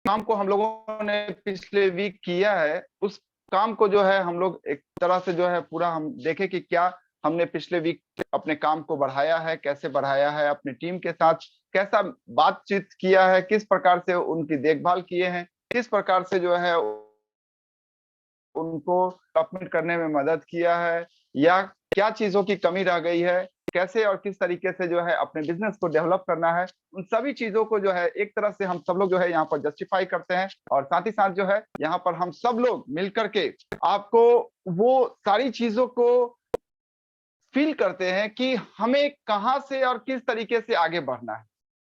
काम को हम लोगों ने पिछले वीक किया है, उस काम को जो है हम लोग एक तरह से जो है पूरा हम देखें कि क्या हमने पिछले वीक अपने काम को बढ़ाया है, कैसे बढ़ाया है, अपनी टीम के साथ कैसा बातचीत किया है, किस प्रकार से उनकी देखभाल किए हैं, किस प्रकार से जो है उनको डेवलपमेंट करने में मदद किया है, या क्या चीजों की कमी रह गई है, कैसे और किस तरीके से जो है अपने बिजनेस को डेवलप करना है। उन सभी चीजों को जो है एक तरह से हम सब लोग जो है यहाँ पर जस्टिफाई करते हैं, और साथ ही साथ जो है यहाँ पर हम सब लोग मिलकर के आपको वो सारी चीजों को फील करते हैं कि हमें कहाँ से और किस तरीके से आगे बढ़ना है।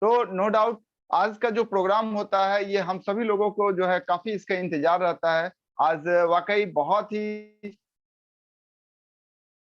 तो नो डाउट आज का जो प्रोग्राम होता है ये हम सभी लोगों को जो है काफी इसका इंतजार रहता है। आज वाकई बहुत ही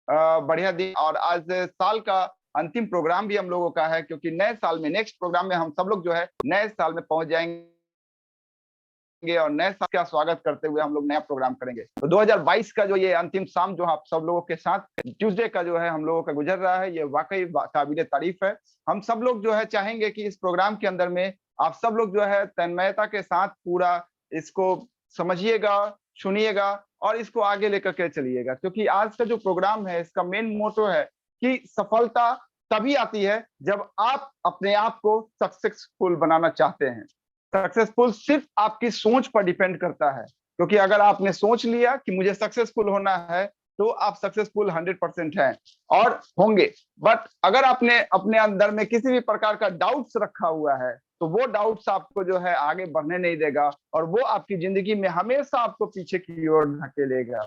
बढ़िया दिन, और आज साल का अंतिम प्रोग्राम भी हम लोगों का है, क्योंकि नए साल में नेक्स्ट प्रोग्राम में हम सब लोग जो है नए साल में पहुंच जाएंगे और नए साल का स्वागत करते हुए हम लोग नया प्रोग्राम करेंगे। तो 2022 का जो ये अंतिम शाम जो आप सब लोगों के साथ ट्यूसडे का जो है हम लोगों का गुजर रहा है, ये वाकई काबिले तारीफ है। हम सब लोग जो है चाहेंगे कि इस प्रोग्राम के अंदर में आप सब लोग जो है तन्मयता के साथ पूरा इसको समझिएगा, सुनिएगा और इसको आगे लेकर के चलिएगा, क्योंकि आज का जो प्रोग्राम है इसका मेन मोटो है कि सफलता तभी आती है जब आप अपने आप को सक्सेसफुल बनाना चाहते हैं। सक्सेसफुल सिर्फ आपकी सोच पर डिपेंड करता है, क्योंकि अगर आपने सोच लिया कि मुझे सक्सेसफुल होना है तो आप सक्सेसफुल 100% हैं और होंगे। बट अगर आपने अपने अंदर में किसी भी प्रकार का डाउट्स रखा हुआ है तो वो डाउट्स आपको जो है आगे बढ़ने नहीं देगा, और वो आपकी जिंदगी में हमेशा आपको पीछे की ओर धकेलेगा।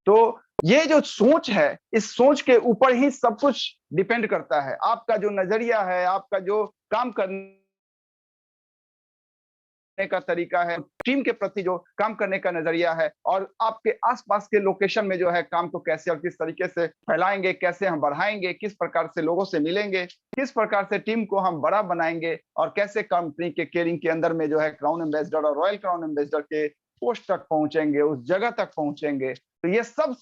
तो ये जो सोच है, इस सोच के ऊपर ही सब कुछ डिपेंड करता है। आपका जो नजरिया है, आपका जो काम करने का तरीका है, टीम के प्रति जो काम करने का नजरिया है, और आपके आसपास के लोकेशन में जो है काम को कैसे और किस तरीके से फैलाएंगे, कैसे हम बढ़ाएंगे, किस प्रकार से लोगों से मिलेंगे, किस प्रकार से टीम को हम बड़ा बनाएंगे, और कैसे कंपनी के केयरिंग के अंदर में जो है क्राउन एम्बेसडर और रॉयल क्राउन एम्बेसडर के पोस्ट तक पहुंचेंगे, उस जगह तक पहुंचेंगे। तो ये सब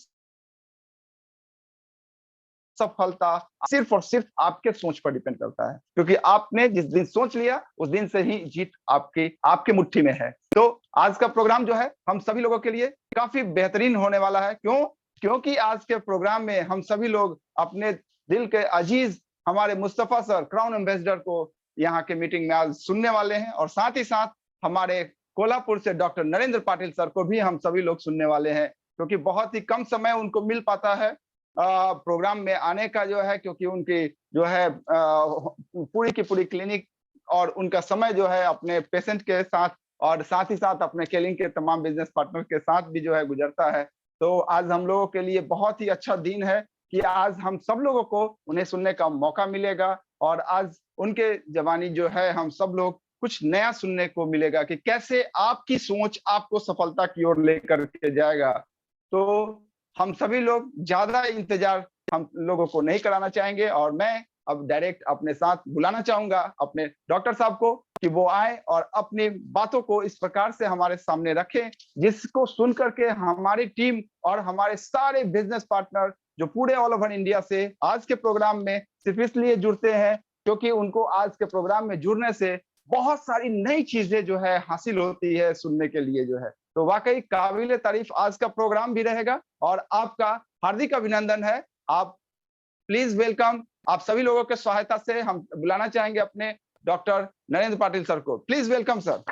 सफलता सिर्फ और सिर्फ आपके सोच पर डिपेंड करता है, क्योंकि आपने जिस दिन सोच लिया उस दिन से ही जीत आपके मुट्ठी में है। तो आज का प्रोग्राम जो है हम सभी लोगों के लिए काफी बेहतरीन होने वाला है। क्योंकि आज के प्रोग्राम में हम सभी लोग अपने दिल के अजीज हमारे मुस्तफा सर क्राउन एम्बेसडर को यहाँ के मीटिंग में आज सुनने वाले हैं, और साथ ही साथ हमारे कोल्हापुर से डॉक्टर नरेंद्र पाटिल सर को भी हम सभी लोग सुनने वाले हैं, क्योंकि बहुत ही कम समय उनको मिल पाता है प्रोग्राम में आने का जो है, क्योंकि उनकी जो है पूरी की पूरी क्लिनिक और उनका समय जो है अपने पेशेंट के साथ और साथ ही साथ अपने केलिंग के तमाम बिजनेस पार्टनर के साथ भी जो है गुजरता है। तो आज हम लोगों के लिए बहुत ही अच्छा दिन है कि आज हम सब लोगों को उन्हें सुनने का मौका मिलेगा, और आज उनके जवानी जो है हम सब लोग कुछ नया सुनने को मिलेगा कि कैसे आपकी सोच आपको सफलता की ओर लेकर के जाएगा। तो हम सभी लोग ज्यादा इंतजार हम लोगों को नहीं कराना चाहेंगे, और मैं अब डायरेक्ट अपने साथ बुलाना चाहूंगा अपने डॉक्टर साहब को कि वो आए और अपनी बातों को इस प्रकार से हमारे सामने रखें जिसको सुन करके हमारी टीम और हमारे सारे बिजनेस पार्टनर जो पूरे ऑल ओवर इंडिया से आज के प्रोग्राम में सिर्फ इसलिए जुड़ते हैं क्योंकि उनको आज के प्रोग्राम में जुड़ने से बहुत सारी नई चीजें जो है हासिल होती है सुनने के लिए जो है। तो वाकई काबिले तारीफ आज का प्रोग्राम भी रहेगा, और आपका हार्दिक अभिनंदन है। आप प्लीज वेलकम, आप सभी लोगों के सहायता से हम बुलाना चाहेंगे अपने डॉक्टर नरेंद्र पाटिल सर को। Please welcome sir.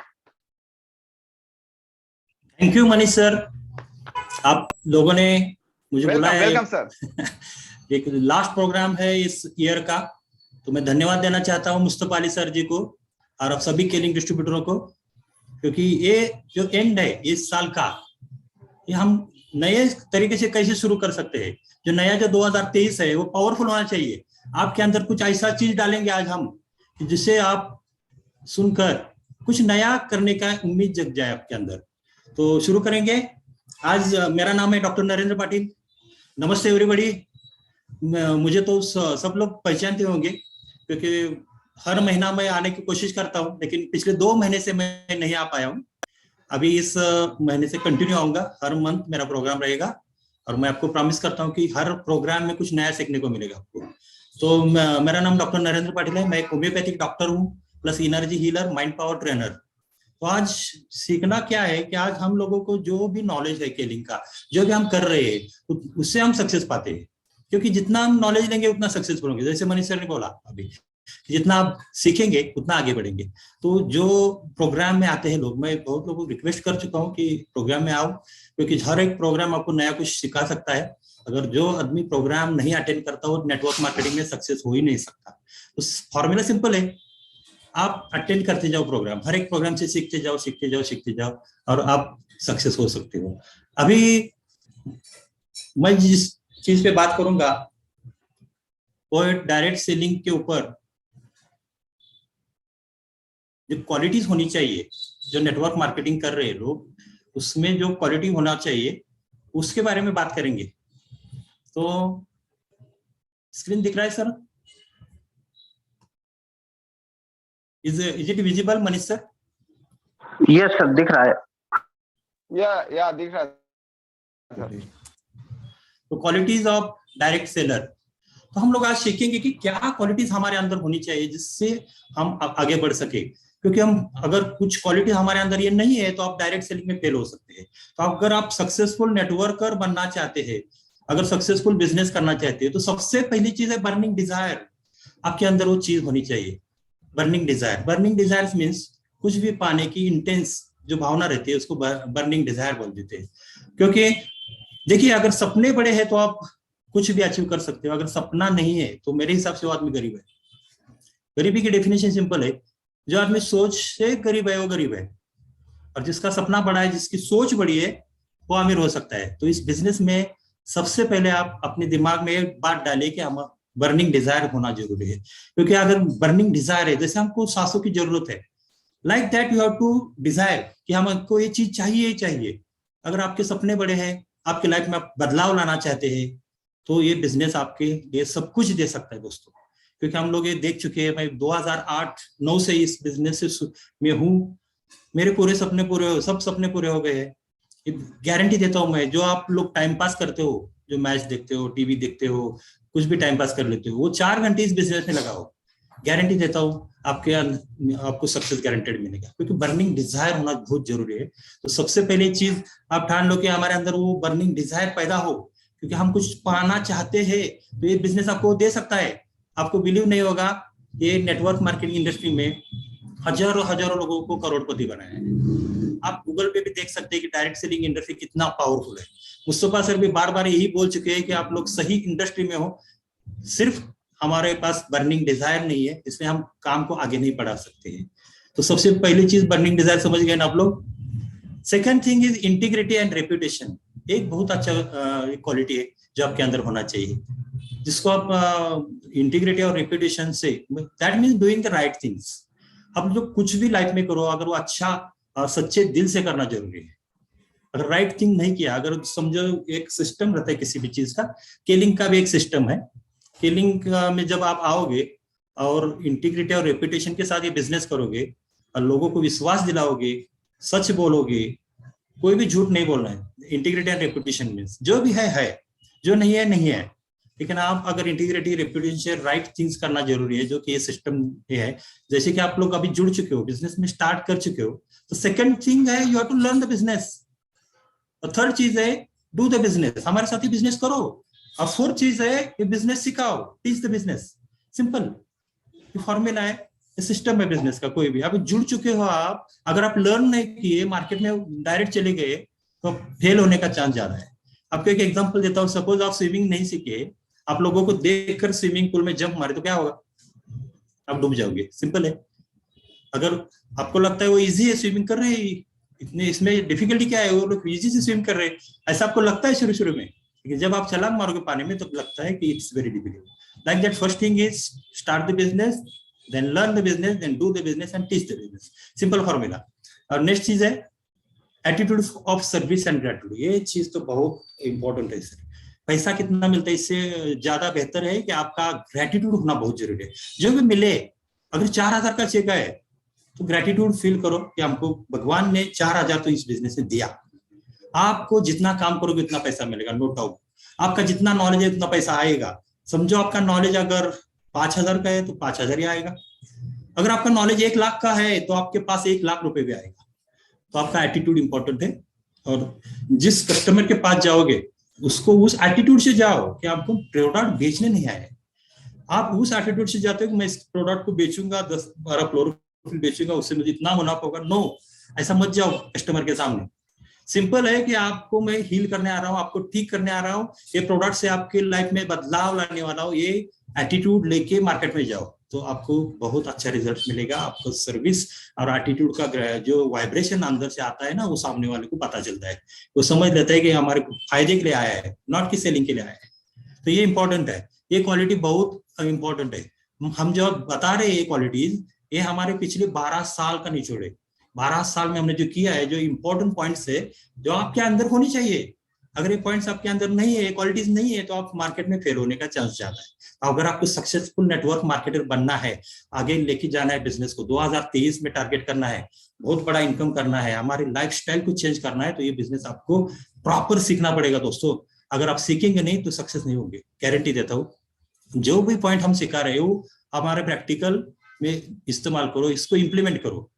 Thank you Manish sir, आप लोगों ने मुझे बुलाया। Welcome sir. एक लास्ट प्रोग्राम है इस ईयर का, तो मैं धन्यवाद देना चाहता हूँ मुस्तफा अली सर जी को और आप सभी केलिंग डिस्ट्रीब्यूटरों को, क्योंकि ये जो एंड है इस साल का, ये हम नए तरीके से कैसे शुरू कर सकते हैं। जो नया जो 2023 है वो पावरफुल होना चाहिए। आपके अंदर कुछ ऐसा चीज डालेंगे आज हम जिससे आप सुनकर कुछ नया करने का उम्मीद जग जाए आपके अंदर। तो शुरू करेंगे। आज मेरा नाम है डॉक्टर नरेंद्र पाटिल। नमस्ते एवरीबॉडी। मुझे तो सब लोग पहचानते होंगे क्योंकि हर महीना मैं आने की कोशिश करता हूँ, लेकिन पिछले 2 महीने से मैं नहीं आ पाया हूँ। अभी इस महीने से कंटिन्यू आऊंगा, हर मंथ मेरा प्रोग्राम रहेगा और मैं आपको प्रॉमिस करता हूँ कि हर प्रोग्राम में कुछ नया सीखने को मिलेगा आपको। तो मेरा नाम डॉक्टर नरेंद्र पाटिल है। मैं एक होम्योपैथिक डॉक्टर हूँ plus energy healer, mind power trainer. तो आज सीखना क्या है कि आज हम लोगों को जो भी नॉलेज है केलिंग का, जो भी हम कर रहे हैं उससे हम सक्सेस पाते हैं, क्योंकि जितना हम नॉलेज लेंगे उतना सक्सेसफुल होंगे। जैसे मनीष सर ने बोला अभी, जितना आप सीखेंगे उतना आगे बढ़ेंगे। तो जो प्रोग्राम में आते हैं लोग, मैं बहुत लोगों को रिक्वेस्ट कर चुका हूँ कि प्रोग्राम में आओ, क्योंकि हर एक प्रोग्राम आपको नया कुछ सिखा सकता है। अगर जो आदमी प्रोग्राम नहीं अटेंड करता वो नेटवर्क मार्केटिंग में सक्सेस हो ही नहीं सकता। तो फॉर्मूला सिंपल है, आप अटेंड करते जाओ प्रोग्राम, हर एक प्रोग्राम से सीखते जाओ सीखते जाओ सीखते जाओ और आप सक्सेस हो सकते हो। अभी मैं जिस चीज पे बात करूंगा वो डायरेक्ट सेलिंग के ऊपर जो क्वालिटीज होनी चाहिए, जो नेटवर्क मार्केटिंग कर रहे हैं लोग, उसमें जो क्वालिटी होना चाहिए उसके बारे में बात करेंगे। तो स्क्रीन दिख रहा है sir? Is it visible Manish sir? Yes sir, दिख रहा है। या दिख रहा है। तो क्वालिटीज ऑफ डायरेक्ट सेलर, तो हम लोग आज सीखेंगे कि क्या क्वालिटीज हमारे अंदर होनी चाहिए जिससे हम आगे बढ़ सके। क्योंकि हम अगर कुछ क्वालिटी हमारे अंदर ये नहीं है तो आप डायरेक्ट सेलिंग में फेल हो सकते हैं। तो अगर आप सक्सेसफुल नेटवर्कर बनना चाहते हैं, अगर सक्सेसफुल बिजनेस करना चाहते हैं, तो सबसे पहली चीज है बर्निंग डिजायर। आपके अंदर वो चीज होनी चाहिए, burning desire. Burning desire means कुछ भी पाने की इंटेंस जो भावना रहती है उसको बर्निंग डिजायर बोल देते हैं। क्योंकि देखिए, अगर सपने बड़े हैं तो आप कुछ भी अचीव कर सकते हो, अगर सपना नहीं है तो मेरे हिसाब से वो आदमी गरीब है। गरीबी की डेफिनेशन सिंपल है, जो आदमी सोच से गरीब है वो गरीब है, और जिसका सपना बड़ा है, जिसकी सोच बड़ी है, वो अमीर हो सकता है। तो इस बिजनेस में सबसे पहले आप अपने दिमाग में एक बात डालिए कि हम बर्निंग डिजायर होना जरूरी है। क्योंकि अगर बर्निंग डिजायर है, जैसे हमको सांसों की जरूरत है, like that you have to desire कि हमको ये चीज चाहिए ही चाहिए। अगर आपके सपने बड़े हैं, आपके लाइफ में आप बदलाव लाना चाहते हैं, तो ये बिजनेस आपके लिए सब कुछ दे सकता है दोस्तों। क्योंकि हम लोग ये देख चुके हैं, मैं 2008-9 से इस बिजनेस में हूँ, मेरे पूरे सपने पूरे हो, सब सपने पूरे हो गए हैं। गारंटी देता हूँ मैं, जो आप लोग टाइम पास करते हो, जो मैच देखते हो, टीवी देखते हो, कुछ भी टाइम पास कर लेते हो, वो 4 घंटे इस बिजनेस में लगाओ, गारंटी देता हूँ आपको सक्सेस गारंटेड मिलेगा। क्योंकि बर्निंग डिजायर होना बहुत जरूरी है। तो सबसे पहली चीज आप ठान लो कि हमारे अंदर वो बर्निंग डिजायर पैदा हो, क्योंकि हम कुछ पाना चाहते हैं तो ये बिजनेस आपको दे सकता है। आपको बिलीव नहीं होगा, ये नेटवर्क मार्केटिंग इंडस्ट्री में हजारों लोगों को करोड़पति बनाया है। आप गूगल पे भी देख सकते हैं कि डायरेक्ट सेलिंग इंडस्ट्री कितना पावरफुल है। मुस्तफा सर भी बार बार यही बोल चुके हैं कि आप लोग सही इंडस्ट्री में हो, सिर्फ हमारे पास बर्निंग डिजायर नहीं है, इसमें हम काम को आगे नहीं बढ़ा सकते हैं। तो सबसे पहली चीज बर्निंग डिजायर समझ गए ना आप लोग। Second thing is integrity and reputation. एक बहुत अच्छा क्वालिटी है जो आपके अंदर होना चाहिए, जिसको आप इंटीग्रिटी और रेपुटेशन से, that means doing the right things. आप जो कुछ भी लाइफ में करो, अगर वो अच्छा सच्चे दिल से करना जरूरी है। अगर राइट थिंग नहीं किया, अगर समझो एक सिस्टम रहता है किसी भी चीज का, केलिंग का भी एक सिस्टम है। केलिंग में जब आप आओगे और इंटीग्रिटी और रेपुटेशन के साथ ये बिजनेस करोगे और लोगों को विश्वास दिलाओगे, सच बोलोगे, कोई भी झूठ नहीं बोलना है। इंटीग्रिटी एंड रेपुटेशन मीन्स जो भी है, जो नहीं है नहीं है। लेकिन आप अगर इंटीग्रिटी रेपुटेशन से राइट थिंग्स करना जरूरी है, जो कि ये सिस्टम है। जैसे कि आप लोग अभी जुड़ चुके हो, बिजनेस में स्टार्ट कर चुके हो, तो सेकंड थिंग है you have to learn the business. और थर्ड चीज है डू द बिजनेस, हमारे साथ ही बिजनेस करो। और फोर्थ चीज है ये बिजनेस सिखाओ, teach the business. Simple formula है, सिस्टम है बिजनेस का। कोई भी आप जुड़ चुके हो, आप अगर आप लर्न नहीं किए, मार्केट में डायरेक्ट चले गए, तो फेल होने का चांस ज्यादा है। आपको एक एग्जांपल देता हूँ। सपोज आप स्विमिंग नहीं सीखे, आप लोगों को देखकर स्विमिंग पूल में जंप मारे तो क्या होगा? आप डूब जाओगे। सिंपल है। अगर आपको लगता है वो इजी है, स्विमिंग कर रहे हैं, इतने इसमें डिफिकल्टी क्या है, वो लोग इजी से स्विम कर रहे हैं, ऐसा आपको लगता है शुरू में। लेकिन जब आप छलांग मारोगे पानी में तो लगता है कि it's very difficult. Like that first thing is start the business, then learn the business, then do the business and teach the business. Simple formula. और नेक्स्ट चीज है attitude of service and gratitude. ये चीज तो बहुत important है sir. पैसा कितना मिलता है इससे ज्यादा बेहतर है कि आपका ग्रेटिट्यूड होना बहुत जरूरी है। जो भी मिले, अगर 4000 का चेक है तो ग्रेटिट्यूड फील करो कि हमको भगवान ने 4000 तो इस बिजनेस में दिया। आपको जितना काम करोगे उतना पैसा मिलेगा, नो डाउट। आपका जितना नॉलेज है उतना पैसा आएगा। समझो आपका नॉलेज अगर 5000 का है तो 5000 ही आएगा। अगर आपका नॉलेज 1 लाख का है तो आपके पास 1 लाख रुपए भी आएगा। तो आपका एटीट्यूड इंपॉर्टेंट है। और जिस कस्टमर के पास जाओगे उसको उस एटीट्यूड से जाओ कि आपको प्रोडक्ट बेचने नहीं आए। आप उस एटीट्यूड से जाते हो कि मैं इस प्रोडक्ट को बेचूंगा, 10-12 क्लोरोफिल बेचूंगा, उससे मुझे इतना मुनाफा होगा। नो, ऐसा मत जाओ कस्टमर के सामने। सिंपल है कि आपको मैं हील करने आ रहा हूँ, आपको ठीक करने आ रहा हूँ, ये प्रोडक्ट से आपके लाइफ में बदलाव लाने वाला हूँ, ये एटीट्यूड लेके मार्केट में जाओ तो आपको बहुत अच्छा रिजल्ट मिलेगा। आपको सर्विस और एटीट्यूड का जो वाइब्रेशन अंदर से आता है ना, वो सामने वाले को पता चलता है, वो समझ लेता है कि हमारे फायदे के लिए आया है, नॉट कि सेलिंग के लिए आया है। तो ये इंपॉर्टेंट है, ये क्वालिटी बहुत इंपॉर्टेंट है। हम जो बता रहे हैं ये क्वालिटीज, ये हमारे पिछले 12 साल का निचोड़ है। 12 साल में हमने जो किया है, जो इंपॉर्टेंट पॉइंट्स है जो आपके अंदर होनी चाहिए। अगर ये पॉइंट्स आपके अंदर नहीं है, क्वालिटीज नहीं है, तो आप मार्केट में फेल होने का चांस ज्यादा है। अगर आपको सक्सेसफुल नेटवर्क मार्केटर बनना है, आगे लेके जाना है बिजनेस को, 2023 में टारगेट करना है, बहुत बड़ा इनकम करना है, हमारे लाइफस्टाइल को चेंज करना है, तो ये बिजनेस आपको प्रॉपर सीखना पड़ेगा दोस्तों। अगर आप सीखेंगे नहीं तो सक्सेस नहीं होंगे, गारंटी देता हूँ। जो भी पॉइंट हम सिखा रहे हो हमारे प्रैक्टिकल में इस्तेमाल करो, इसको इंप्लीमेंट करो।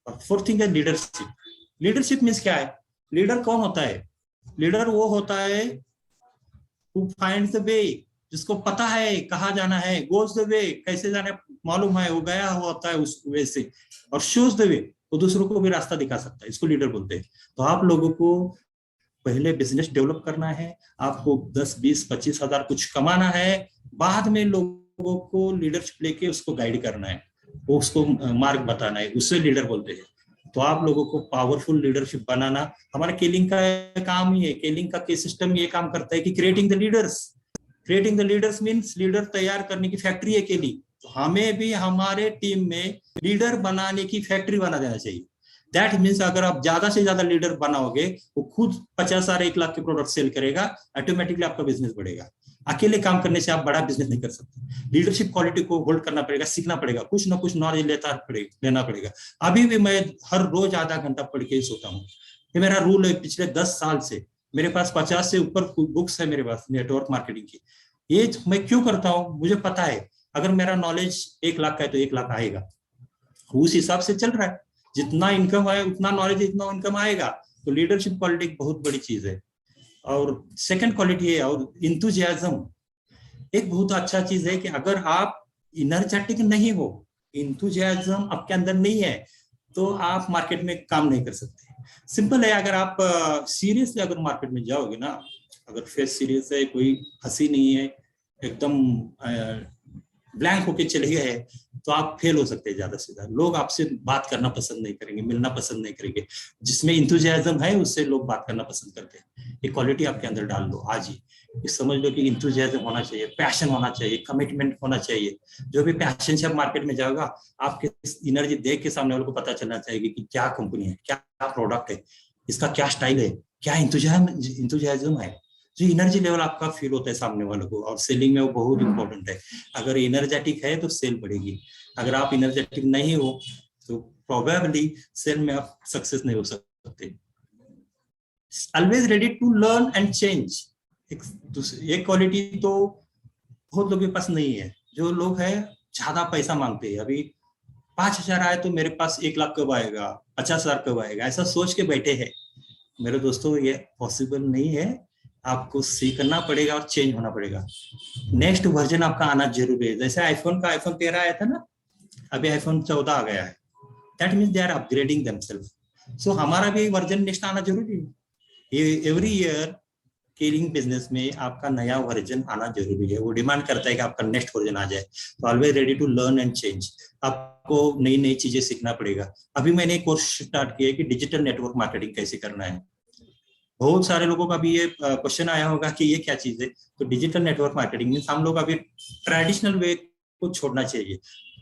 और फोर्थ थिंग है लीडरशिप। लीडरशिप मीन्स क्या है? लीडर कौन होता है? लीडर वो होता है who finds the way, जिसको पता है कहाँ जाना है, goes the way, कैसे जाना है मालूम है, वो गया हुआ होता है उस वे से, और shows the way, वो दूसरों को भी रास्ता दिखा सकता है, इसको लीडर बोलते हैं। तो आप लोगों को पहले बिजनेस डेवलप करना है, आपको 10, 20, 25 हजार कुछ कमाना है, बाद में लोगों को लीडरशिप लेके उसको गाइड करना है, वो उसको मार्ग बताना है, उससे लीडर बोलते हैं। तो आप लोगों को पावरफुल लीडरशिप बनाना हमारा केलिंग का काम ही है। केलिंग का के सिस्टम ये काम करता है कि creating the leaders. Creating the leaders means leader तैयार करने की फैक्ट्री है केलिंग। तो हमें भी हमारे टीम में लीडर बनाने की फैक्ट्री बना देना चाहिए। दैट मीन्स अगर आप ज्यादा से ज्यादा लीडर बनाओगे, वो खुद 50,000 1 लाख के प्रोडक्ट सेल करेगा, ऑटोमेटिकली आपका बिजनेस बढ़ेगा। अकेले काम करने से आप बड़ा बिजनेस नहीं कर सकते। लीडरशिप क्वालिटी को होल्ड करना पड़ेगा, सीखना पड़ेगा, कुछ ना कुछ नॉलेज लेना पड़ेगा। अभी भी मैं हर रोज आधा घंटा पढ़ के सोता हूँ, ये मेरा रूल है पिछले 10 साल से। मेरे पास 50 से ऊपर बुक्स है मेरे पास नेटवर्क मार्केटिंग की। ये मैं क्यों करता हूँ? मुझे पता है अगर मेरा नॉलेज 1 लाख का है तो 1 लाख आएगा, उस हिसाब से चल रहा है। जितना इनकम है उतना नॉलेज, इतना इनकम आएगा। तो लीडरशिप क्वालिटी बहुत बड़ी चीज है। और सेकंड क्वालिटी है और इंथुजियाज्म, एक बहुत अच्छा चीज है कि अगर आप इनर्जेटिक नहीं हो, इंथुजियाज्म आपके अंदर नहीं है, तो आप मार्केट में काम नहीं कर सकते। सिंपल है, अगर आप सीरियसली अगर मार्केट में जाओगे ना, अगर फेस सीरियस है, कोई हंसी नहीं है, एकदम ब्लैंक होके चले गए, तो आप फेल हो सकते हैं। ज्यादा से ज्यादा लोग आपसे बात करना पसंद नहीं करेंगे, मिलना पसंद नहीं करेंगे। जिसमें इंथुजियाज्म है उससे लोग बात करना पसंद करते हैं। ये क्वालिटी आपके अंदर डाल लो आज ही। ये समझ लो कि इंथुजियाज्म होना चाहिए, पैशन होना चाहिए, कमिटमेंट होना चाहिए। जो भी पैशन से आप मार्केट में जाओगा, आपके एनर्जी देख के सामने वालों को पता चलना चाहिए कि क्या कंपनी है, क्या प्रोडक्ट है, इसका क्या स्टाइल है, क्या इंथुजियाज्म है। जो एनर्जी लेवल आपका फील होता है सामने वालों को, और सेलिंग में वो बहुत इंपॉर्टेंट है। अगर एनर्जेटिक है तो सेल बढ़ेगी, अगर आप एनर्जेटिक नहीं हो तो प्रोबेबली सेल में आप सक्सेस नहीं हो सकते। Always ready to learn and change, एक क्वालिटी तो बहुत लोगों के पास नहीं है। जो लोग है ज्यादा पैसा मांगते हैं, अभी 5,000 आए तो मेरे पास 1 लाख कब आएगा, 50,000 कब आएगा, ऐसा सोच के बैठे हैं। मेरे दोस्तों ये पॉसिबल नहीं है, आपको सीखना पड़ेगा और चेंज होना पड़ेगा। नेक्स्ट वर्जन आपका आना जरूरी है। जैसे आईफोन 13 आया था ना, अभी आईफोन 14 आ गया है। That means they are upgrading themselves. So हमारा भी वर्जन नेक्स्ट आना जरूरी है। एवरी ईयर केलिंग बिजनेस में आपका नया वर्जन आना जरूरी है। वो डिमांड करता है कि आपका नेक्स्ट वर्जन आ जाए। तो always ready to learn and change. आपको नई नई चीजें सीखना पड़ेगा। अभी मैंने एक कोर्स स्टार्ट किया है कि डिजिटल नेटवर्क मार्केटिंग कैसे करना है। बहुत सारे लोगों का भी ये क्वेश्चन आया होगा कि ये क्या चीज है। तो डिजिटल नेटवर्क मार्केटिंग में हम लोग अभी ट्रेडिशनल वे को छोड़ना चाहिए,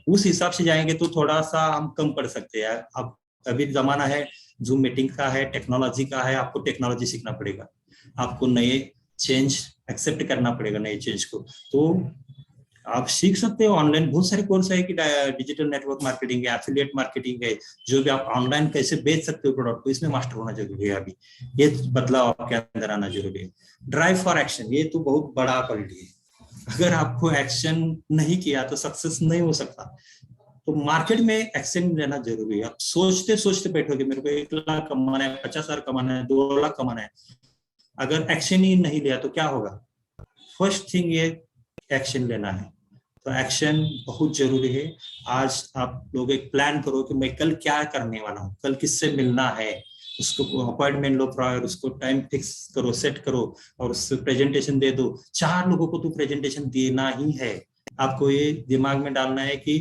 उस हिसाब से जाएंगे तो थोड़ा सा हम कम पड़ सकते हैं। अब अभी जमाना है जूम मीटिंग का है, टेक्नोलॉजी का है, आपको टेक्नोलॉजी सीखना पड़ेगा, आपको नए चेंज एक्सेप्ट करना पड़ेगा, नए चेंज को। तो आप सीख सकते हो ऑनलाइन, बहुत सारे कोर्स है कि डिजिटल नेटवर्क मार्केटिंग है, एफिलिएट मार्केटिंग है, जो भी आप ऑनलाइन कैसे बेच सकते हो प्रोडक्ट को, इसमें मास्टर होना जरूरी है। अभी ये बदलाव आपके अंदर आना जरूरी है। ड्राइव फॉर एक्शन, ये तो बहुत बड़ा क्वालिटी है। अगर आपको एक्शन नहीं किया तो सक्सेस नहीं हो सकता। तो मार्केट में एक्शन लेना जरूरी है। आप सोचते सोचते बैठोगे मेरे को 1 लाख कमाना है, 50,000 कमाना है, 2 लाख कमाना है, अगर एक्शन ही नहीं लिया तो क्या होगा? फर्स्ट थिंग ये एक्शन लेना है। तो एक्शन बहुत जरूरी है। आज आप लोग एक प्लान करो कि मैं कल क्या करने वाला हूँ, कल किससे मिलना है, उसको अपॉइंटमेंट लो प्रायर, उसको टाइम फिक्स करो, सेट करो और उससे प्रेजेंटेशन दे दो। 4 लोगों को तो प्रेजेंटेशन देना ही है। आपको ये दिमाग में डालना है कि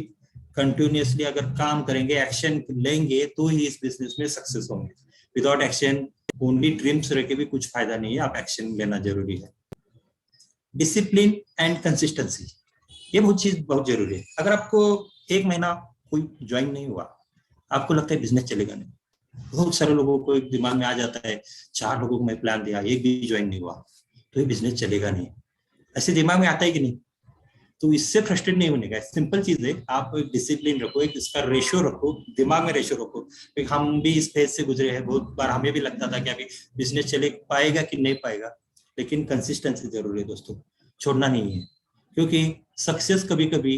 कंटिन्यूअसली अगर काम करेंगे, एक्शन लेंगे तो ही इस बिजनेस में सक्सेस होंगे। विदाउट एक्शन ओनली ड्रीम्स रह के भी कुछ फायदा नहीं है। आप एक्शन लेना जरूरी है। डिसिप्लिन एंड कंसिस्टेंसी, ये बहुत जरूरी है। अगर आपको 1 महीना कोई ज्वाइन नहीं हुआ, आपको लगता है बिजनेस चलेगा नहीं। बहुत सारे लोगों को एक दिमाग में आ जाता है 4 लोगों को मैं प्लान दिया, एक भी ज्वाइन नहीं हुआ तो ये बिजनेस चलेगा नहीं। ऐसे दिमाग में आता है कि नहीं? तो इससे फ्रस्ट्रेट नहीं होने का। सिंपल चीज है, आप एक डिसिप्लिन रखो, एक इसका रेशियो रखो, दिमाग में रेशियो रखो। हम भी इस फेज से गुजरे हैं, बहुत बार हमें भी लगता था कि अभी बिजनेस चले पाएगा कि नहीं पाएगा, लेकिन कंसिस्टेंसी जरूरी है दोस्तों, छोड़ना नहीं है। क्योंकि सक्सेस कभी कभी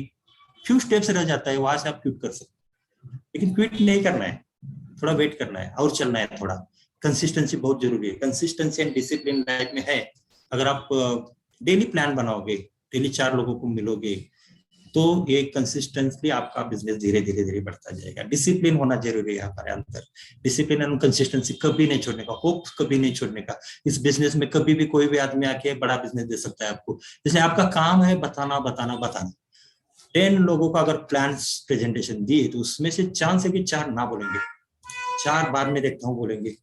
फ्यू स्टेप्स रह जाता है, वहां से आप क्विट कर सकते, लेकिन क्विट नहीं करना है, थोड़ा वेट करना है और चलना है थोड़ा। कंसिस्टेंसी बहुत जरूरी है। कंसिस्टेंसी एंड डिसिप्लिन लाइफ में है। अगर आप डेली प्लान बनाओगे, डेली 4 लोगों को मिलोगे, तो ये कंसिस्टेंटली आपका बिजनेस धीरे धीरे बढ़ता जाएगा। डिसिप्लिन होना जरूरी है हमारे अंदर। डिसिप्लिन एंड कंसिस्टेंसी कभी नहीं छोड़ने का, होप कभी नहीं छोड़ने का। इस बिजनेस में कभी भी कोई भी आदमी आके बड़ा बिजनेस दे सकता है आपको, इसलिए आपका काम है बताना बताना बताना। 10 लोगों को अगर प्लान प्रेजेंटेशन दिए तो उसमें से चांस है कि 4 ना बोलेंगे, 4 बाद में देखता हूँ बोलेंगे,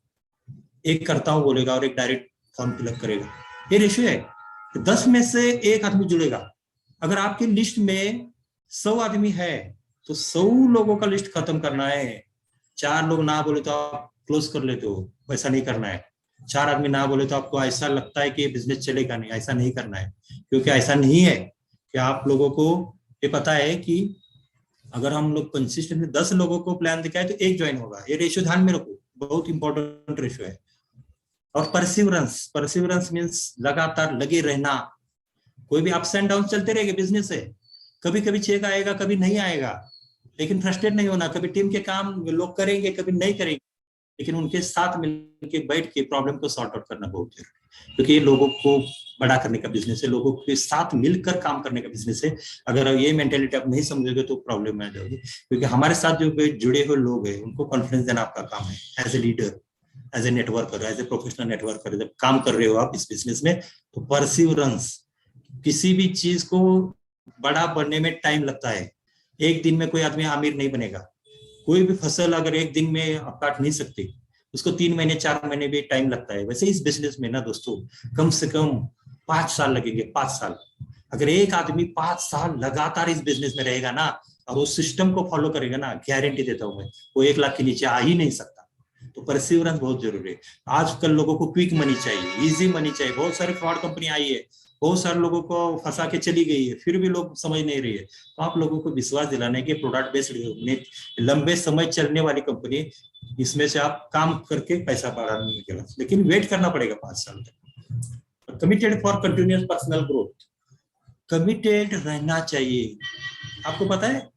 1 करता हूँ बोलेगा और 1 डायरेक्ट फॉर्म फिलअप करेगा। ये रेशियो है। 10 में से 1 आदमी जुड़ेगा। अगर आपकी लिस्ट में 100 आदमी है तो 100 लोगों का लिस्ट खत्म करना है। 4 लोग ना बोले तो आप क्लोज कर लेते हो, वैसा नहीं करना है। 4 आदमी ना बोले तो आपको ऐसा लगता है कि ये बिजनेस चलेगा नहीं, ऐसा नहीं करना है। क्योंकि ऐसा नहीं है कि आप लोगों को ये पता है कि अगर हम लोग कंसिस्टेंटली 10 लोगों को प्लान दिखाए तो 1 ज्वाइन होगा। ये रेशियो ध्यान में रखो, बहुत इंपॉर्टेंट रेशियो है। और परसिवरेंस मीन्स लगातार लगे रहना। कोई भी अप्स एंड डाउन चलते रहेंगे, बिजनेस है, कभी कभी चेक आएगा, कभी नहीं आएगा, लेकिन फ्रस्ट्रेट नहीं होना। कभी टीम के काम लोग करेंगे, कभी नहीं करेंगे, लेकिन उनके साथ मिलकर बैठ के प्रॉब्लम को सॉर्ट आउट करना बहुत जरूरी है। क्योंकि ये लोगों को बड़ा करने का बिजनेस है, लोगों के साथ मिलकर काम करने का बिजनेस है। अगर ये मेंटेलिटी आप नहीं समझोगे तो प्रॉब्लम में आ जाओगे। क्योंकि हमारे साथ जो जुड़े हुए लोग हैं उनको कॉन्फिडेंस देना आपका काम है। As a leader, as a networker, as a professional networker, जब काम कर रहे हो आप इस बिजनेस में, तो परसिवरेंस, किसी भी चीज को बड़ा बनने में टाइम लगता है। एक दिन में कोई आदमी अमीर नहीं बनेगा। कोई भी फसल अगर एक दिन में आप काट नहीं सकते, उसको 3 महीने 4 महीने भी टाइम लगता है। वैसे इस बिजनेस में ना दोस्तों, कम से कम 5 साल लगेंगे, 5 साल। अगर एक आदमी 5 साल लगातार इस बिजनेस में रहेगा ना और उस सिस्टम को फॉलो करेगा ना, गारंटी देता हूं मैं, वो 1 लाख के नीचे आ ही नहीं सकता। तो परसिवरेंस बहुत जरूरी है। आजकल लोगों को क्विक मनी चाहिए, इजी मनी चाहिए। बहुत सारी फ्रॉड कंपनी आई है, बहुत सारे लोगों को फंसा के चली गई है, फिर भी लोग समझ नहीं रही है। तो आप लोगों को विश्वास दिलाने के प्रोडक्ट बेस्ड लंबे समय चलने वाली कंपनी, इसमें से आप काम करके पैसा बढ़ाने निकला, लेकिन वेट करना पड़ेगा 5 साल तक। Committed for continuous personal growth, committed रहना चाहिए। आपको पता है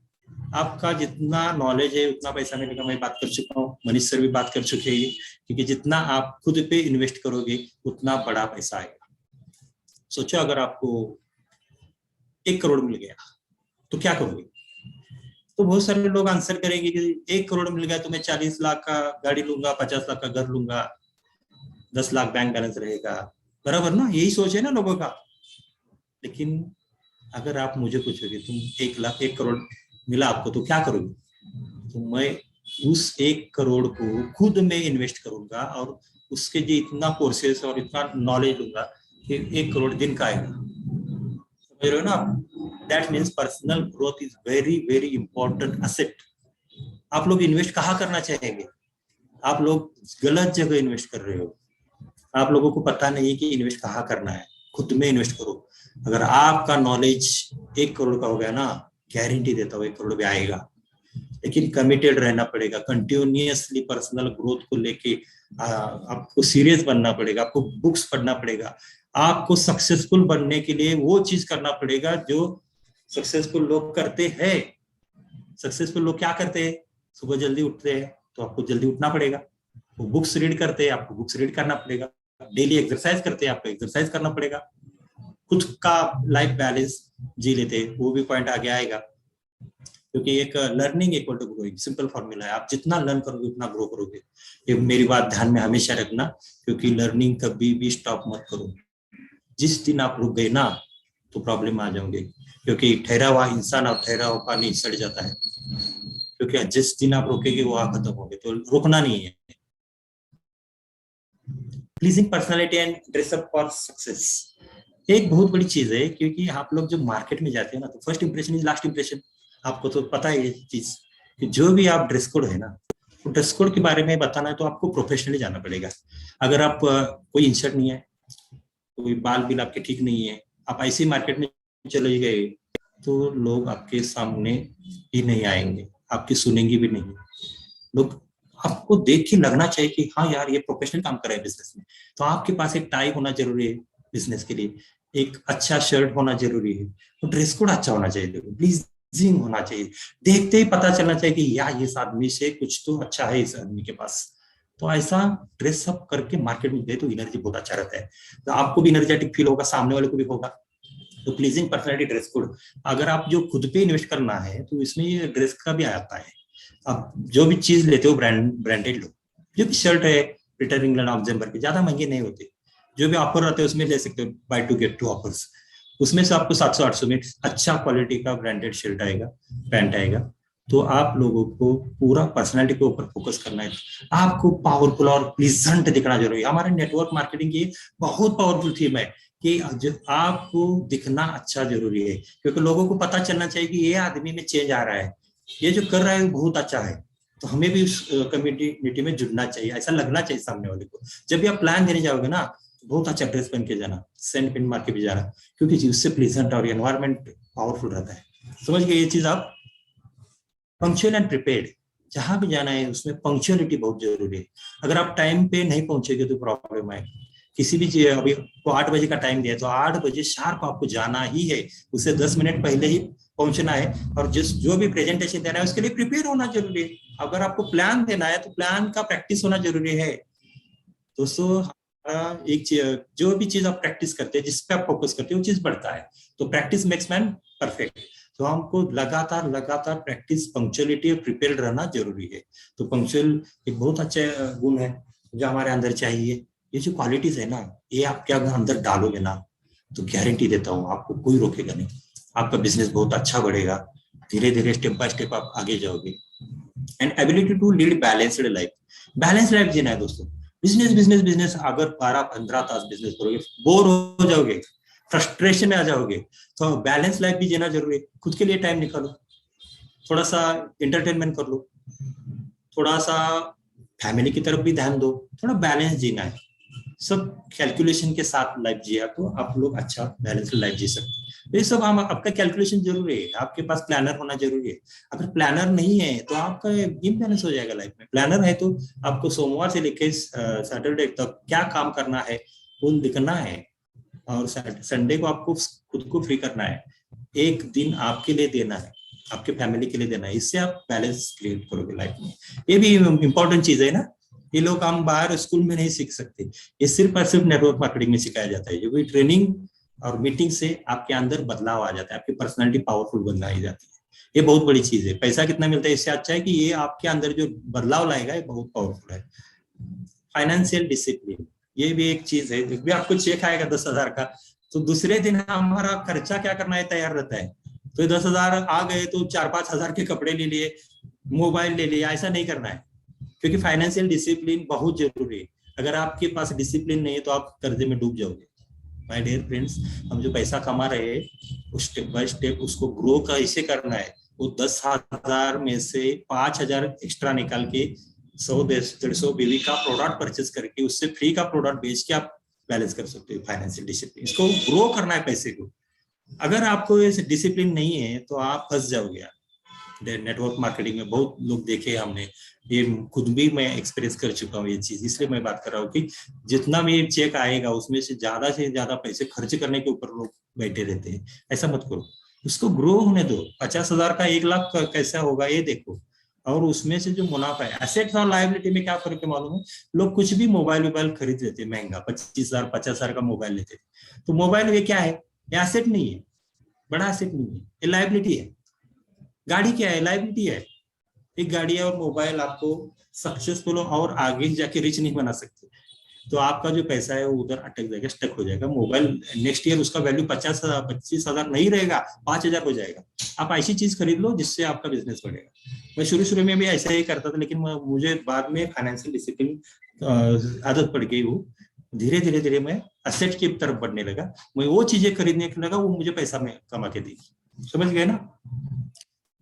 आपका जितना नॉलेज है उतना पैसा मिलेगा। मैं बात कर चुका हूँ, मनीष सर भी बात कर चुके हैं, क्योंकि जितना आप खुद पे इन्वेस्ट करोगे उतना बड़ा पैसा आएगा। सोचो अगर आपको 1 करोड़ मिल गया तो क्या करोगे? तो बहुत सारे लोग आंसर करेंगे कि 1 करोड़ मिल गया तो मैं 40 लाख का गाड़ी लूंगा, 50 लाख का घर लूंगा, 10 लाख बैंक बैलेंस रहेगा। बराबर ना, यही सोच है ना लोगों का। लेकिन अगर आप मुझे पूछोगे तुम 1 करोड़ मिला आपको तो क्या करोगे, तो मैं उस 1 करोड़ को खुद में इन्वेस्ट करूंगा और उसके जो इतना कोर्सेस और इतना नॉलेज लूंगा कि 1 करोड़ दिन का आएगा। समझ रहे हो ना आप? That means personal growth is very very important asset. आप लोग इन्वेस्ट कहाँ करना चाहेंगे? आप लोग गलत जगह इन्वेस्ट कर रहे हो। आप लोगों को पता नहीं है कि इन्वेस्ट कहाँ करना है। खुद में इन्वेस्ट करो। अगर आपका नॉलेज 1 करोड़ का हो गया ना, गारंटी देता हूँ 1 करोड़ भी आएगा। लेकिन कमिटेड रहना पड़ेगा, कंटिन्यूअसली पर्सनल ग्रोथ को लेके आपको सीरियस बनना पड़ेगा, आपको बुक्स पढ़ना पड़ेगा, आपको सक्सेसफुल बनने के लिए वो चीज करना पड़ेगा जो सक्सेसफुल लोग करते हैं। सक्सेसफुल लोग क्या करते हैं, सुबह जल्दी उठते हैं तो आपको जल्दी उठना पड़ेगा, वो बुक्स रीड करते हैं आपको बुक्स रीड करना पड़ेगा, डेली एक्सरसाइज करते हैं आपको एक्सरसाइज करना पड़ेगा, खुद का लाइफ बैलेंस जी लेते हैं, वो भी पॉइंट आगे आएगा। क्योंकि एक learning equal to growing simple formula है, आप जितना लर्न करोगे उतना ग्रो करोगे। ये मेरी बात ध्यान में हमेशा रखना, क्योंकि लर्निंग कभी भी स्टॉप मत करो। जिस दिन आप रुक गए ना तो प्रॉब्लम आ जाओगे, क्योंकि ठहरा हुआ इंसान और ठहरा हुआ पानी सड़ जाता है। क्योंकि जिस दिन आप रुकेंगे वो आप खत्म होंगे, तो रुकना नहीं है। Pleasing personality and dress up for success एक बहुत बड़ी चीज है, क्योंकि आप लोग जब मार्केट में जाते हैं ना तो first impression is last impression. आपको तो पता है ये चीज कि जो भी आप ड्रेस कोड है ना, तो ड्रेस कोड के बारे में बताना है तो आपको प्रोफेशनली जाना पड़ेगा। अगर आप कोई इंसर्ट नहीं है, कोई बाल बिल आपके ठीक नहीं है, आप ऐसे मार्केट में चले गए तो लोग आपके सामने ही नहीं आएंगे, आपकी सुनेंगे भी नहीं। लोग आपको देख के लगना चाहिए कि हाँ यार ये प्रोफेशनल काम कर रहा है बिजनेस में। तो आपके पास एक टाई होना जरूरी है बिजनेस के लिए, एक अच्छा शर्ट होना जरूरी है, तो ड्रेस कोड अच्छा होना चाहिए, प्लीजिंग होना चाहिए, देखते ही पता चलना चाहिए कि यार इस आदमी से कुछ तो अच्छा है इस आदमी के पास। तो ऐसा ड्रेस अप करके मार्केट में गए तो एनर्जी बहुत अच्छा रहता है, तो आपको भी एनर्जेटिक फील होगा, सामने वाले को भी होगा। तो प्लीजिंग पर्सनैलिटी ड्रेस कोड, अगर आप जो खुद पे इन्वेस्ट करना है तो इसमें ये ड्रेस का भी आता है। आप जो भी चीज लेते हो ब्रांडेड लो, जो भी शर्ट है पीटर इंग्लैंड ऑफ जेम्बर के, ज्यादा महंगे नहीं होते, जो भी ऑफर रहते हैं उसमें ले सकते हो, buy two get two offers, उसमें से आपको 700-800 में अच्छा क्वालिटी का ब्रांडेड शर्ट आएगा, पैंट आएगा। तो आप लोगों को पूरा पर्सनालिटी के ऊपर फोकस करना है, आपको पावरफुल और प्लीजेंट दिखना जरूरी है। हमारे नेटवर्क मार्केटिंग की बहुत पावरफुल थीम है कि आपको दिखना अच्छा जरूरी है, क्योंकि लोगों को पता चलना चाहिए कि ये आदमी में चेंज आ रहा है, ये जो कर रहा है वो बहुत अच्छा है, तो हमें भी उस कम्युनिटी में जुड़ना चाहिए, ऐसा लगना चाहिए सामने वाले को। जब भी आप प्लान देने जाओगे ना तो बहुत अच्छा ड्रेस पहन के जाना, सेंट पिन मार के भी जाना, क्योंकि उससे प्लीजेंट और एनवायरमेंट पावरफुल रहता है। समझ गए ये चीज आप? पंक्चुअल एंड प्रिपेयर्ड, जहां भी जाना है उसमें पंक्चुअलिटी बहुत जरूरी है। अगर आप टाइम पे नहीं पहुंचेगे तो प्रॉब्लम है। किसी भी चीज, अभी आपको 8 बजे का टाइम दिया तो 8 बजे शार्प आपको जाना ही है, उससे 10 मिनट पहले ही पहुंचना है, और जो भी प्रेजेंटेशन देना है उसके लिए प्रिपेयर होना जरूरी है। अगर आपको प्लान देना है तो प्लान का प्रैक्टिस होना जरूरी है। दोस्तों एक जो भी चीज आप प्रैक्टिस करते हैं, जिस पे आप फोकस करते हैं वो चीज बढ़ता है। तो प्रैक्टिस मेक्स मैन परफेक्ट। तो हमको लगातार प्रैक्टिस, पंक्चुअलिटी और प्रिपेयर्ड रहना जरूरी है। तो पंक्चुअल एक बहुत अच्छा गुण है जो हमारे अंदर चाहिए। ये जो क्वालिटीज है ना, ये आप क्या अंदर डालोगे ना तो गारंटी देता हूँ आपको कोई रोकेगा नहीं, आपका बिजनेस बहुत अच्छा बढ़ेगा, धीरे धीरे स्टेप बाय स्टेप आप आगे जाओगे। And ability to lead balanced life, balance life जीना है दोस्तों। बिजनेस अगर 12-15 तास बिजनेस करोगे बोर हो जाओगे, फ्रस्ट्रेशन में आ जाओगे। तो बैलेंस लाइफ भी जीना जरूरी है। खुद के लिए टाइम निकालो, थोड़ा सा इंटरटेनमेंट कर लो, थोड़ा सा फैमिली की तरफ भी ध्यान दो, थोड़ा बैलेंस जीना है। सब कैलकुलेशन के साथ लाइफ जिया तो आप लोग अच्छा बैलेंस लाइफ जी सकते हैं। ये सब आपका कैलकुलेशन जरूरी है, आपके पास प्लानर होना जरूरी है। अगर प्लानर नहीं है तो आपका इम्बैलेंस हो जाएगा लाइफ में। प्लानर है तो आपको सोमवार से लेकर सैटरडे तक क्या काम करना है वो लिखना है, और संडे को आपको खुद को फ्री करना है, एक दिन आपके लिए देना है, आपके फैमिली के लिए देना है। इससे आप बैलेंस क्रिएट करोगे लाइफ में। ये भी इंपॉर्टेंट चीज है ना, ये लोग हम बाहर स्कूल में नहीं सीख सकते, ये सिर्फ और सिर्फ नेटवर्क मार्केटिंग में सिखाया जाता है। जो ट्रेनिंग और मीटिंग से आपके अंदर बदलाव आ जाता है, आपकी पर्सनालिटी पावरफुल बनाई जाती है। ये बहुत बड़ी चीज है। पैसा कितना मिलता है इससे अच्छा है कि ये आपके अंदर जो बदलाव लाएगा ये बहुत पावरफुल है। फाइनेंशियल डिसिप्लिन, ये भी एक चीज है। भी आपको चेक आएगा 10,000 का तो दूसरे दिन हमारा खर्चा क्या करना है तैयार रहता है। तो 10,000 आ गए तो 4-5 हजार के कपड़े ले लिए, मोबाइल ले लिया, ऐसा नहीं करना है, क्योंकि फाइनेंशियल डिसिप्लिन बहुत जरूरी है। अगर आपके पास डिसिप्लिन नहीं है तो आप कर्जे में डूब जाओगे। माय डियर फ्रेंड्स, हम जो पैसा कमा रहे हैं स्टेप बाय स्टेप उसको ग्रो कैसे करना है। वो 10,000 में से 5,000 एक्स्ट्रा निकाल के 100-150 बीवी का प्रोडक्ट परचेज करके उससे फ्री का प्रोडक्ट बेच के आप बैलेंस कर सकते हो फाइनेंशियल डिसिप्लिन। इसको ग्रो करना है पैसे को। अगर आपको ये डिसिप्लिन नहीं है तो आप फंस जाओगे। नेटवर्क मार्केटिंग में बहुत लोग देखे हमने, ये खुद भी मैं एक्सपीरियंस कर चुका हूँ ये चीज, इसलिए मैं बात कर रहा हूँ कि जितना भी चेक आएगा उसमें से ज्यादा पैसे खर्च करने के ऊपर लोग बैठे रहते हैं। ऐसा मत करो। उसको ग्रो होने दो। 50,000 का 1 लाख कैसा होगा ये देखो, और उसमें से जो मुनाफा है, एसेट्स और लायबिलिटी में क्या फर्क है मालूम है? लोग कुछ भी मोबाइल खरीद लेते हैं महंगा, 25,000 50,000 का मोबाइल लेते हैं, तो मोबाइल ये क्या है? ये एसेट नहीं है, बड़ा एसेट नहीं है, ये लायबिलिटी है। गाड़ी क्या है? लायबिलिटी है। एक गाड़ी और मोबाइल आपको सक्सेसफुल और आगे जाके रिच नहीं बना सकते। तो आपका जो पैसा है वो उधर अटक जाएगा, स्टक हो जाएगा। मोबाइल नेक्स्ट ईयर उसका वैल्यू 25,000 नहीं रहेगा, 5,000 हो जाएगा। आप ऐसी चीज खरीद लो जिससे आपका बिजनेस बढ़ेगा। मैं शुरू में भी ऐसा ही करता था, लेकिन मुझे बाद में फाइनेंशियल डिसिप्लिन आदत पड़ गई। वो धीरे धीरे मैं एसेट की तरफ बढ़ने लगा। मैं वो चीजें खरीदने लगा वो मुझे पैसा में कमा के देगी। समझ गए ना?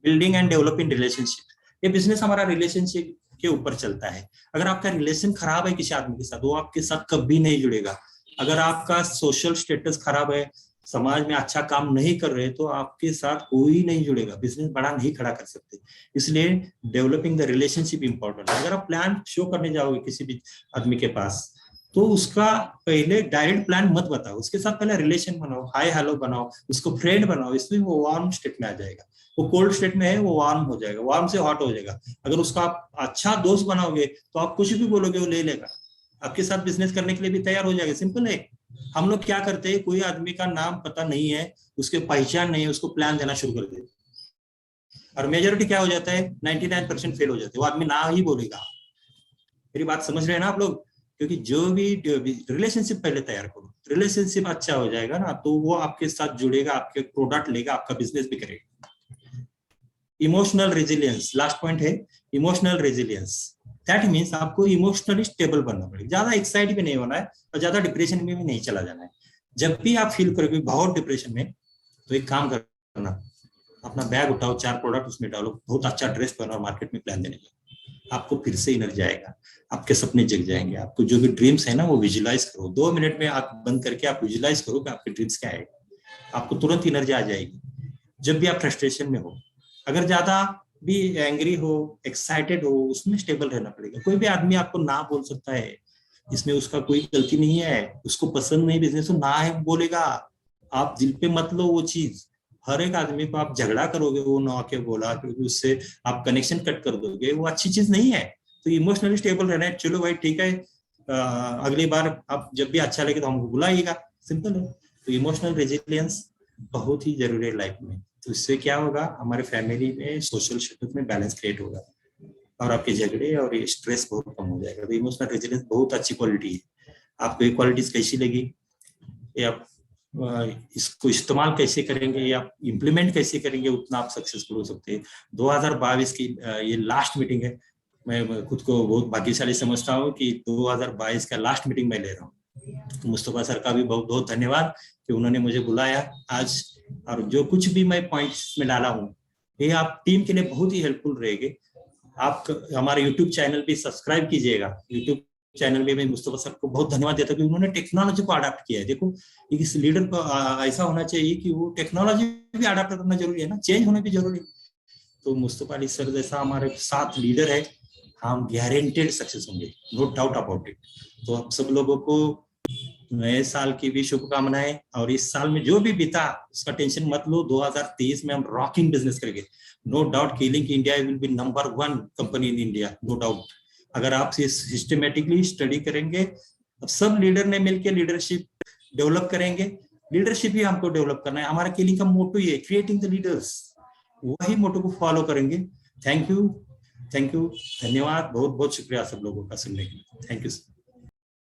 बिल्डिंग एंड डेवलपिंग रिलेशनशिप, ये बिजनेस हमारा रिलेशनशिप के ऊपर चलता है। अगर आपका रिलेशन खराब है किसी आदमी के साथ, वो आपके साथ कभी नहीं जुड़ेगा। अगर आपका सोशल स्टेटस खराब है, समाज में अच्छा काम नहीं कर रहे, तो आपके साथ कोई नहीं जुड़ेगा, बिजनेस बड़ा नहीं खड़ा कर सकते। इसलिए डेवलपिंग द रिलेशनशिप इंपॉर्टेंट है। अगर आप प्लान शो करने जाओगे किसी भी आदमी के पास, तो उसका पहले डायरेक्ट प्लान मत बताओ, उसके साथ पहले रिलेशन बनाओ, हाय हेलो बनाओ, उसको फ्रेंड बनाओ। इसमें वो वार्म स्टेट में आ जाएगा। वो कोल्ड स्टेट में है, वो वार्म हो जाएगा, वार्म से हॉट हो जाएगा। अगर उसका आप अच्छा दोस्त बनाओगे तो आप कुछ भी बोलोगे वो ले लेगा, आपके साथ बिजनेस करने के लिए भी तैयार हो जाएगा। सिंपल है। हम लोग क्या करते हैं, कोई आदमी का नाम पता नहीं है, उसके पहचान नहीं है, उसको प्लान देना शुरू कर देते, और मेजोरिटी क्या हो जाता है, 99% फेल हो जाते हैं। वो आदमी ना ही बोलेगा। मेरी बात समझ रहे हैं ना आप लोग? क्योंकि जो भी रिलेशनशिप पहले तैयार करो, रिलेशनशिप अच्छा हो जाएगा ना, तो वो आपके साथ जुड़ेगा, आपके प्रोडक्ट लेगा, आपका बिजनेस भी करेगा। इमोशनल रेजिलियंस, लास्ट पॉइंट है इमोशनल रेजिलियंस। दैट मीन्स आपको इमोशनली स्टेबल बनना पड़ेगा। ज्यादा एक्साइट भी नहीं होना है और ज्यादा डिप्रेशन में भी नहीं चला जाना है। जब भी आप फील करोगे बहुत डिप्रेशन में, तो एक काम करना, अपना बैग उठाओ, 4 प्रोडक्ट उसमें डालो, बहुत अच्छा ड्रेस पहनो और मार्केट में प्लान देने लगो। आपको फिर से एनर्जी आएगा, आपके सपने जग जाएंगे। आपको जो भी ड्रीम्स है ना, वो विजुलाइज करो। 2 मिनट में आप बंद करके आप विजुलाइज करो कि आपके ड्रीम्स क्या है, आपको तुरंत एनर्जी आ जाएगी। जब भी आप फ्रस्ट्रेशन में हो, अगर ज्यादा भी एंग्री हो, एक्साइटेड हो, उसमें स्टेबल रहना पड़ेगा। कोई भी आदमी आपको ना बोल सकता है, इसमें उसका कोई गलती नहीं है। उसको पसंद नहीं बिजनेस, तो ना है बोलेगा। आप दिल पे मत लो वो चीज। हर एक आदमी को आप झगड़ा करोगे, वो ना के बोला, क्योंकि उससे आप कनेक्शन कट कर दोगे, वो अच्छी चीज नहीं है। तो इमोशनली स्टेबल रहना है। चलो भाई ठीक है, अगली बार आप जब भी अच्छा लगे तो हमको बुलाइएगा। सिंपल है। तो इमोशनल रेजिलियंस बहुत ही जरूरी है लाइफ में। तो इससे क्या होगा, हमारे फैमिली में सोशल स्टेटस में बैलेंस क्रिएट होगा, और आपके झगड़े और ये स्ट्रेस बहुत कम हो जाएगा। तो इमोशनल रेजिलियंस बहुत अच्छी क्वालिटी है। आपको ये क्वालिटीज कैसी लगी, ये आप इसको इस्तेमाल कैसे करेंगे या इम्प्लीमेंट कैसे करेंगे, उतना आप सक्सेसफुल हो सकते हैं। 2022 की ये लास्ट मीटिंग है। मैं खुद को बहुत भाग्यशाली समझता हूँ कि 2022 का लास्ट मीटिंग मैं ले रहा हूँ। तो मुस्तफा सर का भी बहुत बहुत धन्यवाद कि उन्होंने मुझे बुलाया आज, और जो कुछ भी मैं पॉइंट्स में डाला हूँ, ये आप टीम के लिए बहुत ही हेल्पफुल रहेंगे। आप हमारे यूट्यूब चैनल पे सब्सक्राइब कीजिएगा। यूट्यूब चैनल में मैं मुस्तफा सर को बहुत धन्यवाद देता हूँ कि उन्होंने टेक्नोलॉजी को अडाप्ट किया है। देखो, इस लीडर को ऐसा होना चाहिए कि वो टेक्नोलॉजी भी अडाप्ट करना जरूरी है ना, चेंज होना भी जरूरी है। तो मुस्तफा अली सर जैसा हमारे साथ लीडर है, हम गारंटेड सक्सेस होंगे, नो डाउट अबाउट इट। तो आप सब लोगों को नए साल की भी शुभकामनाएं, और इस साल में जो भी बीता उसका टेंशन मत लो। 2023 में हम रॉकिंग बिजनेस करेंगे। No doubt Keeling India will be number 1 company in India, no doubt. अगर आप सिस्टमेटिकली स्टडी करेंगे, अब सब लीडर ने मिलकर लीडरशिप डेवलप करेंगे। लीडरशिप ही हमको डेवलप करना है। हमारा कीलिंग का मोटो ही है, क्रिएटिंग द लीडर्स। वही मोटो को फॉलो करेंगे। थैंक यू, धन्यवाद, बहुत बहुत शुक्रिया सब लोगों का सुनने के लिए। Thank you.